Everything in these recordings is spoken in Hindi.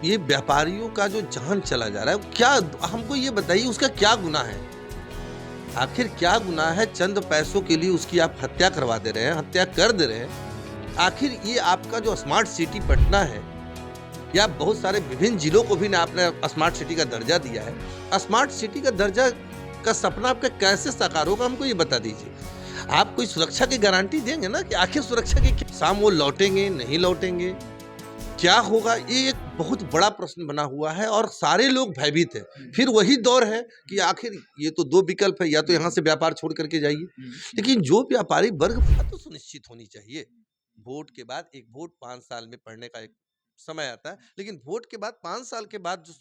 ये व्यापारियों का जो जान चला जा रहा है, क्या हमको ये बताइए उसका क्या गुनाह है? आखिर क्या गुनाह है? चंद पैसों के लिए उसकी आप हत्या करवा दे रहे हैं, हत्या कर दे रहे हैं। आखिर ये आपका जो स्मार्ट सिटी पटना है, या बहुत सारे विभिन्न जिलों को भी ना आपने स्मार्ट सिटी का दर्जा दिया है। स्मार्ट सिटी का दर्जा का सपना आपका कैसे साकार होगा, हमको ये बता दीजिए। आप कोई सुरक्षा की गारंटी देंगे ना कि आखिर सुरक्षा की शाम वो लौटेंगे नहीं लौटेंगे, क्या होगा? ये एक बहुत बड़ा प्रश्न बना हुआ है और सारे लोग भयभीत हैं। फिर वही दौर है कि आखिर ये तो दो विकल्प है, या तो यहाँ से व्यापार छोड़ करके जाइए। लेकिन जो व्यापारी वर्ग तो सुनिश्चित होनी चाहिए। वोट के बाद एक वोट 5 साल में पड़ने का एक समय आता है, लेकिन वोट के बाद 5 साल के बाद जो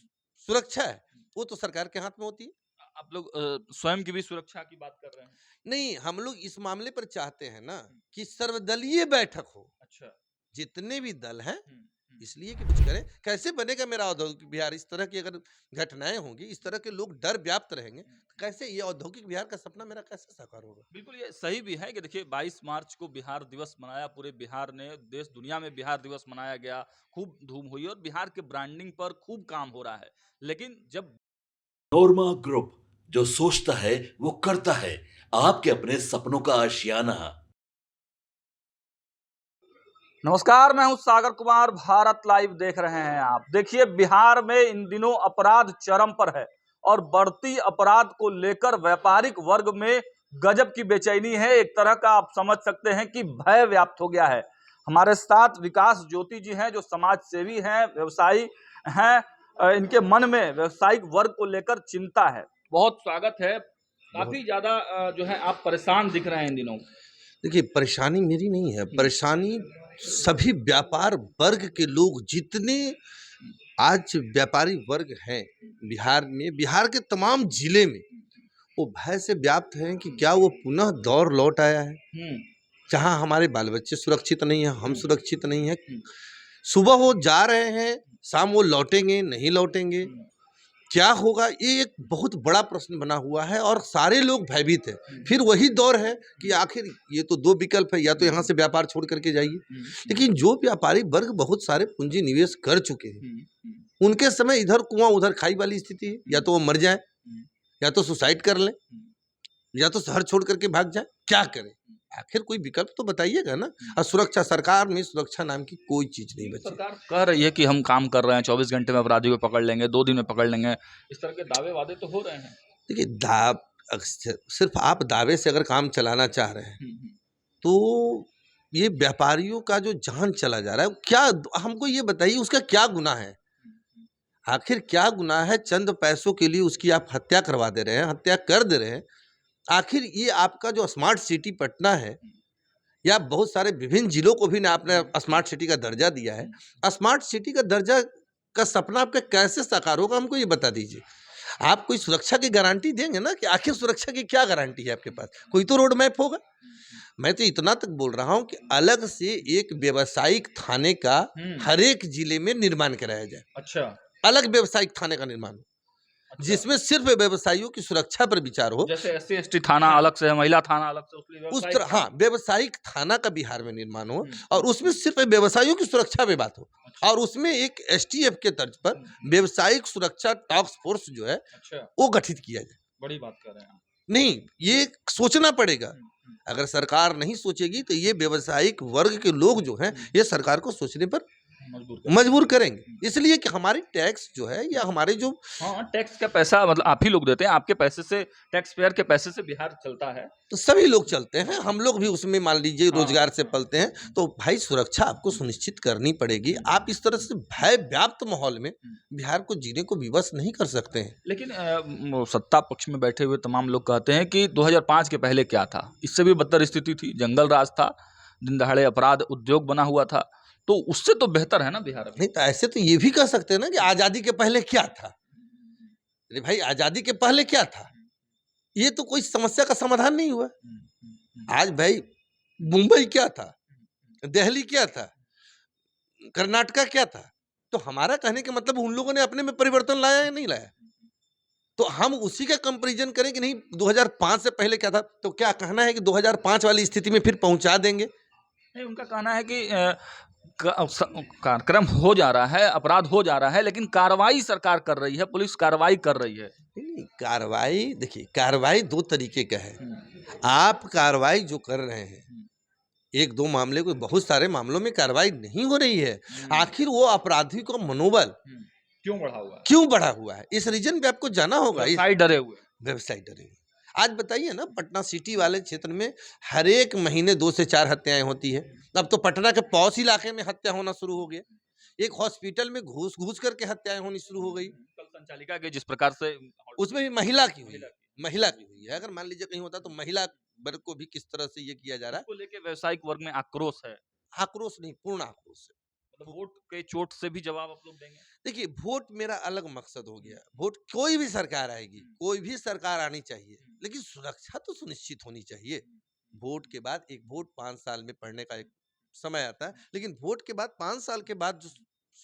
सुरक्षा है वो तो सरकार के हाथ में होती है। आप लोग स्वयं की भी सुरक्षा की बात कर रहे हैं? नहीं, हम लोग इस मामले पर चाहते हैं ना कि सर्वदलीय बैठक हो, अच्छा। जितने भी दल हैं, हम्म, हम्म। इसलिए कि कुछ करें। कैसे बनेगा मेरा औद्योगिक बिहार? इस तरह की अगर घटनाएं होंगी, इस तरह के लोग डर व्याप्त रहेंगे, तो कैसे ये औद्योगिक बिहार का सपना मेरा कैसे साकार होगा? बिल्कुल, ये सही भी है कि देखिए 22 मार्च को बिहार दिवस मनाया, पूरे बिहार ने, देश दुनिया में बिहार दिवस मनाया गया, खूब धूम हुई और बिहार के ब्रांडिंग पर खूब काम हो रहा है। लेकिन जब नोरमा ग्रुप, जो सोचता है वो करता है, आपके अपने सपनों का आशियाना। नमस्कार, मैं हूं सागर कुमार, भारत लाइव देख रहे हैं आप। देखिए, बिहार में इन दिनों अपराध चरम पर है और बढ़ती अपराध को लेकर व्यापारिक वर्ग में गजब की बेचैनी है। एक तरह का आप समझ सकते हैं कि भय व्याप्त हो गया है। हमारे साथ विकास ज्योति जी हैं, जो समाज सेवी हैं, व्यवसायी हैं। इनके मन में व्यवसायिक वर्ग को लेकर चिंता है। बहुत स्वागत है। काफी ज्यादा जो है आप परेशान दिख रहे हैं इन दिनों। देखिए, परेशानी मेरी नहीं है, परेशानी सभी व्यापार वर्ग के लोग, जितने आज व्यापारी वर्ग हैं बिहार में, बिहार के तमाम जिले में, वो भय से व्याप्त हैं कि क्या वो पुनः दौर लौट आया है, जहां हमारे बाल बच्चे सुरक्षित नहीं है, हम सुरक्षित नहीं है। सुबह वो जा रहे हैं, शाम वो लौटेंगे नहीं लौटेंगे, क्या होगा? ये एक बहुत बड़ा प्रश्न बना हुआ है और सारे लोग भयभीत हैं। फिर वही दौर है कि आखिर ये तो दो विकल्प है, या तो यहाँ से व्यापार छोड़ करके जाइए। लेकिन जो व्यापारी वर्ग बहुत सारे पूंजी निवेश कर चुके हैं, उनके समय इधर कुआं उधर खाई वाली स्थिति है। या तो वो मर जाए, या तो सुसाइड कर लें, या तो शहर छोड़ करके भाग जाए। क्या करें? आखिर कोई विकल्प तो बताइएगा ना। और सुरक्षा, सरकार में सुरक्षा नाम की कोई चीज नहीं बची। सरकार कह रही है कि हम काम कर रहे हैं, 24 घंटे में अपराधियों को पकड़ लेंगे, 2 दिन में पकड़ लेंगे, इस तरह के दावे वादे तो हो रहे हैं। देखिए, सिर्फ आप दावे से अगर काम चलाना चाह रहे हैं, तो ये व्यापारियों का जो जान चला जा रहा है, क्या हमको ये बताइए उसका क्या गुनाह है? आखिर क्या गुनाह है? चंद पैसों के लिए उसकी आप हत्या करवा दे रहे हैं, हत्या कर दे रहे हैं। आखिर ये आपका जो स्मार्ट सिटी पटना है, या बहुत सारे विभिन्न जिलों को भी ना आपने स्मार्ट सिटी का दर्जा दिया है। स्मार्ट सिटी का दर्जा का सपना आपका कैसे साकार होगा, हमको ये बता दीजिए। आप कोई सुरक्षा की गारंटी देंगे ना कि आखिर सुरक्षा की क्या गारंटी है आपके पास? कोई तो रोड मैप होगा। मैं तो इतना तक बोल रहा हूँ कि अलग से एक व्यावसायिक थाने का हर एक जिले में निर्माण कराया जाए। अच्छा। अलग व्यावसायिक थाने का निर्माण हो, जिसमें सिर्फ व्यवसायियों की सुरक्षा पर विचार हो। जैसे SC ST थाना अलग से है, महिला थाना अलग से, उस तरह, हाँ, व्यावसायिक थाना का बिहार में निर्माण हो और उसमें सिर्फ व्यवसायियों की सुरक्षा पे बात हो। और उसमें एक STF के तर्ज पर व्यवसायिक सुरक्षा टास्क फोर्स जो है वो गठित किया जाए। बड़ी बात कर रहे हैं आप। नहीं, ये सोचना पड़ेगा। अगर सरकार नहीं सोचेगी तो ये व्यावसायिक वर्ग के लोग जो हैं, ये सरकार को सोचने पर मजबूर करेंगे। इसलिए कि हमारी टैक्स जो है, या हमारे जो टैक्स का पैसा मतलब आप ही लोग देते हैं, आपके पैसे से, टैक्स पेयर के पैसे से बिहार चलता है। तो सभी लोग चलते हैं, हम लोग भी उसमें मान लीजिए रोजगार से पलते हैं। तो भाई, सुरक्षा आपको सुनिश्चित करनी पड़ेगी। आप इस तरह से भय व्याप्त माहौल में बिहार को जीने को विवश नहीं कर सकते हैं। लेकिन सत्ता पक्ष में बैठे हुए तमाम लोग कहते हैं कि 2005 के पहले क्या था, इससे भी बदतर स्थिति थी, जंगल राज था, दिन दहाड़े अपराध उद्योग बना हुआ था, तो उससे तो बेहतर है ना बिहार में। नहीं, तो ऐसे तो ये भी कह सकते हैं ना कि आजादी के पहले क्या था। अरे भाई, आजादी के पहले क्या था? ये तो कोई समस्या का समाधान नहीं हुआ। आज भाई, मुंबई क्या था, दिल्ली क्या था, कर्नाटका क्या था? तो हमारा कहने का मतलब उन लोगों ने अपने में परिवर्तन लाया या नहीं लाया? तो हम उसी का कंपैरिजन करें कि नहीं 2005 से पहले क्या था। तो क्या कहना है कि 2005 वाली स्थिति में फिर पहुंचा देंगे? नहीं, उनका कहना है कि कार्यक्रम हो जा रहा है, अपराध हो जा रहा है, लेकिन कार्रवाई सरकार कर रही है, पुलिस कार्रवाई कर रही है। नहीं, कार्रवाई देखिए, कार्रवाई दो तरीके का है। आप कार्रवाई जो कर रहे हैं, एक दो मामले को, बहुत सारे मामलों में कार्रवाई नहीं हो रही है। आखिर वो अपराधी का मनोबल क्यों बढ़ा हुआ है? इस रीजन पे आपको जाना होगा। व्यवसायी डरे हुए। व्यवसायी डरे हुए। आज बताइए ना, पटना सिटी वाले क्षेत्र में हर एक महीने 2 से 4 हत्याएं होती है। अब तो पटना के पौष इलाके में हत्या होना शुरू हो गया। एक हॉस्पिटल में घूस करके हत्याएं होनी शुरू हो गई। कल संचालिका के जिस प्रकार से, उसमें भी महिला की हुई है। अगर मान लीजिए कहीं होता तो महिला वर्ग को भी किस तरह से ये किया जा रहा है। इसको लेके व्यावसायिक वर्ग में आक्रोश है। आक्रोश नहीं, पूर्ण आक्रोश है। मतलब वोट के चोट से भी जवाब आप लोग देंगे? देखिए, वोट मेरा अलग मकसद हो गया। वोट, कोई भी सरकार आएगी, कोई भी सरकार आनी चाहिए, लेकिन सुरक्षा तो सुनिश्चित होनी चाहिए। वोट के बाद एक वोट 5 साल में पड़ने का एक समय आता है, लेकिन वोट के बाद 5 साल के बाद जो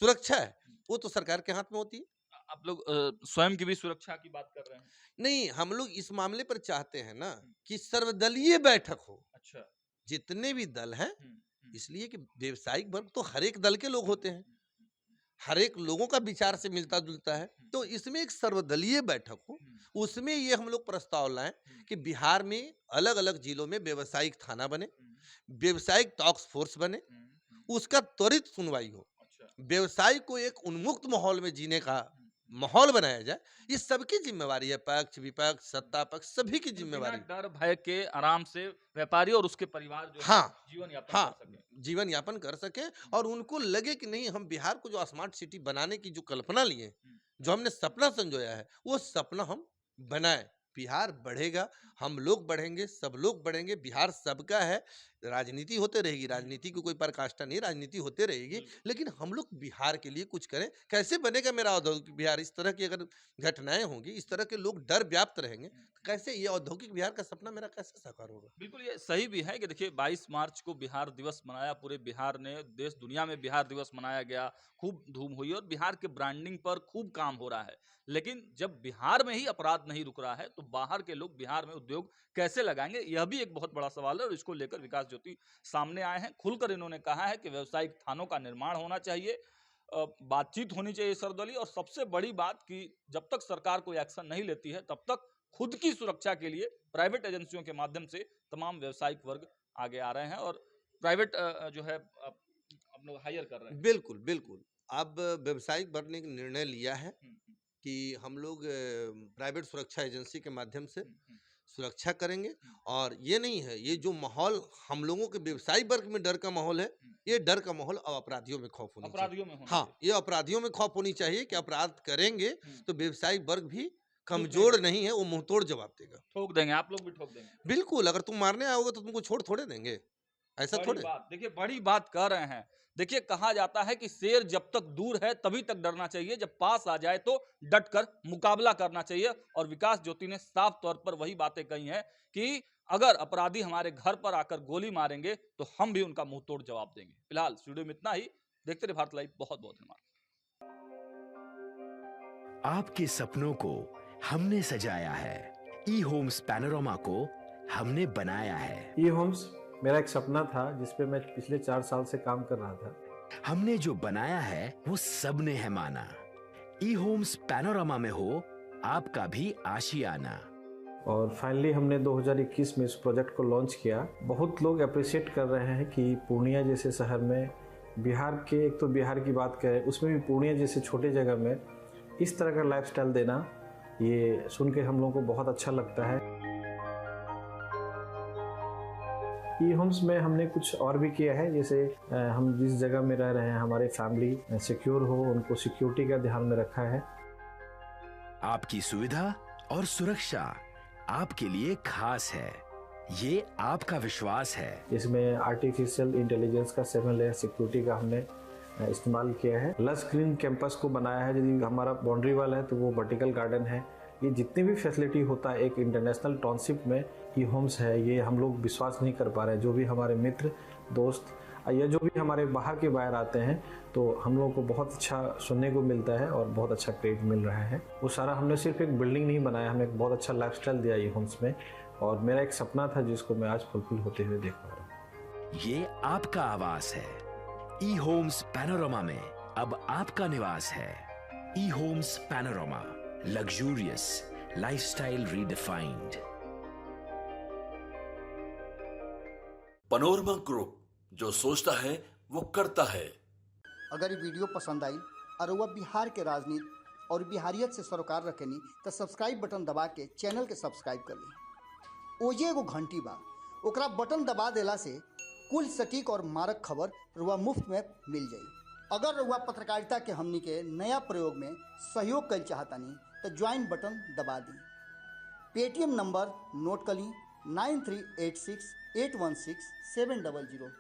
सुरक्षा है, वो तो सरकार के हाथ में होती है। आप लोग स्वयं की भी सुरक्षा की बात कर रहे हैं? नहीं, हम लोग इस मामले पर चाहते हैं ना कि सर्वदलीय बैठक हो। अच्छा। जितने भी दल हैं, इसलिए कि व्यावसायिक वर्ग तो हर एक दल के लोग होते हैं, हर एक लोगों का विचार से मिलता जुलता है। तो इसमें एक सर्वदलीय बैठक हो, उसमें ये हम लोग प्रस्ताव लाएं कि बिहार में अलग अलग जिलों में व्यावसायिक थाना बने, व्यावसायिक टास्क फोर्स बने, उसका त्वरित सुनवाई हो, व्यवसाय को एक उन्मुक्त माहौल में जीने का माहौल बनाया जाए। ये सबकी जिम्मेवारी है, पक्ष विपक्ष सत्ता पक्ष सभी की जिम्मेवारी। डर भय के आराम से व्यापारी और उसके परिवार जो जीवन यापन कर सके, जीवन यापन कर सके, और उनको लगे कि नहीं, हम बिहार को जो स्मार्ट सिटी बनाने की जो कल्पना लिए, जो हमने सपना संजोया है, वो सपना हम बनाए। बिहार बढ़ेगा, हम लोग बढ़ेंगे, सब लोग बढ़ेंगे। बिहार सबका है। राजनीति होते रहेगी, राजनीति की कोई पराकाष्ठा नहीं, राजनीति होते रहेगी, लेकिन हम लोग बिहार के लिए कुछ करें। कैसे बनेगा मेरा औद्योगिक बिहार? इस तरह की अगर घटनाएं होंगी, इस तरह के लोग डर व्याप्त रहेंगे, तो कैसे ये औद्योगिक बिहार का सपना मेरा कैसे साकार होगा? बिल्कुल, ये सही भी है कि देखिए 22 मार्च को बिहार दिवस मनाया, पूरे बिहार ने, देश दुनिया में बिहार दिवस मनाया गया, खूब धूम हुई और बिहार के ब्रांडिंग पर खूब काम हो रहा है। लेकिन जब बिहार में ही अपराध नहीं रुक रहा है, तो बाहर के लोग बिहार में उद्योग कैसे लगाएंगे? यह भी एक बहुत बड़ा सवाल है, और इसको लेकर विकास ज्योति सामने आए हैं। खुलकर इन्होंने कहा है कि व्यावसायिक थानों का निर्माण होना चाहिए, बातचीत होनी चाहिए सर्वदलीय, और सबसे बड़ी बात कि जब तक सरकार कोई एक्शन नहीं लेती है, तब तक खुद की सुरक्षा के लिए प्राइवेट एजेंसियों के माध्यम से तमाम व्यावसायिक वर्ग आगे आ रहे हैं, और प्राइवेट जो है हम लोग हायर कर रहे हैं। बिल्कुल बिल्कुल। अब व्यावसायिक वर्ग ने एक निर्णय लिया है कि हम लोग प्राइवेट सुरक्षा एजेंसी के माध्यम से सुरक्षा करेंगे। और ये नहीं है, ये जो माहौल हम लोगों के व्यवसायी वर्ग में डर का माहौल है, ये डर का माहौल अब अपराधियों में खौफ होनी चाहिए। हाँ, ये अपराधियों में खौफ होनी चाहिए कि अपराध करेंगे तो व्यवसायी वर्ग भी कमजोर नहीं है, वो मुंहतोड़ जवाब देगा। ठोक देंगे, आप लोग भी ठोक देंगे। बिल्कुल, अगर तुम मारने आओगे तो तुमको छोड़ थोड़े देंगे, ऐसा थोड़े। देखिए, बड़ी बात कर रहे हैं। देखिए, कहा जाता है कि शेर जब तक दूर है तभी तक डरना चाहिए, जब पास आ जाए तो डटकर मुकाबला करना चाहिए। और विकास ज्योति ने साफ तौर पर वही बातें कही हैं कि अगर अपराधी हमारे घर पर आकर गोली मारेंगे तो हम भी उनका मुंह तोड़ जवाब देंगे। फिलहाल स्टूडियो में इतना ही। देखते रहिए भारत लाइव। बहुत बहुत धन्यवाद। आपके सपनों को हमने सजाया है, ई होम्स पैनोरामा को हमने बनाया है। ई होम्स मेरा एक सपना था जिस पे मैं पिछले 4 साल से काम कर रहा था। हमने जो बनाया है वो सबने है माना। ई होम्स पैनोरामा में हो आपका भी आशियाना। और फाइनली हमने 2021 में इस प्रोजेक्ट को लॉन्च किया। बहुत लोग अप्रिशिएट कर रहे हैं कि पूर्णिया जैसे शहर में, बिहार के, एक तो बिहार की बात करें उसमें भी पूर्णिया जैसे छोटे जगह में इस तरह का लाइफस्टाइल देना, ये सुन के हम लोगों को बहुत अच्छा लगता है। ई होम्स में हमने कुछ और भी किया है, जैसे हम जिस जगह में रह रहे हैं हमारे फैमिली सिक्योर हो, उनको सिक्योरिटी का ध्यान में रखा है। आपकी सुविधा और सुरक्षा आपके लिए खास है, ये आपका विश्वास है। इसमें आर्टिफिशियल इंटेलिजेंस का 7 लेयर सिक्योरिटी का हमने इस्तेमाल किया है। लस ग्रीन कैंपस को बनाया है। यदि हमारा बाउंड्री वाल है तो वो वर्टिकल गार्डन है। ये जितनी भी फैसिलिटी होता है एक इंटरनेशनल टाउनशिप में ई होम्स है, ये हम लोग विश्वास नहीं कर पा रहे हैं। जो भी हमारे मित्र दोस्त या जो भी हमारे बाहर के बाहर आते हैं तो हम लोगों को बहुत अच्छा सुनने को मिलता है और बहुत अच्छा क्रेडिट मिल रहा है। वो सारा हमने सिर्फ एक बिल्डिंग नहीं बनाया, हमें एक बहुत अच्छा लाइफस्टाइल दिया ई होम्स में, और मेरा एक सपना था जिसको मैं आज फुलफिल होते हुए देख पा रहा हूँ। ये आपका आवास है, ई होम्स पैनोरामा में अब आपका निवास है। E homes panorama, luxurious lifestyle redefined. Panorama group, जो सोचता है वो करता है। अगर ये वीडियो पसंद आई और वह बिहार के राजनीति और बिहारियत से सरोकार रखेनी तो सब्सक्राइब बटन दबा के चैनल के सब्सक्राइब कर ली। ओजे एगो घंटी बा, ओकरा बटन दबा देला से कुल सटीक और मारक खबर रुआ मुफ्त में मिल जाई। अगर रुआ पत्रकारिता के हमनी के नया प्रयोग में सहयोग कर चाहतानी तो ज्वाइन बटन दबा दी। पेटीएम नंबर नोट कर ली 9386816700।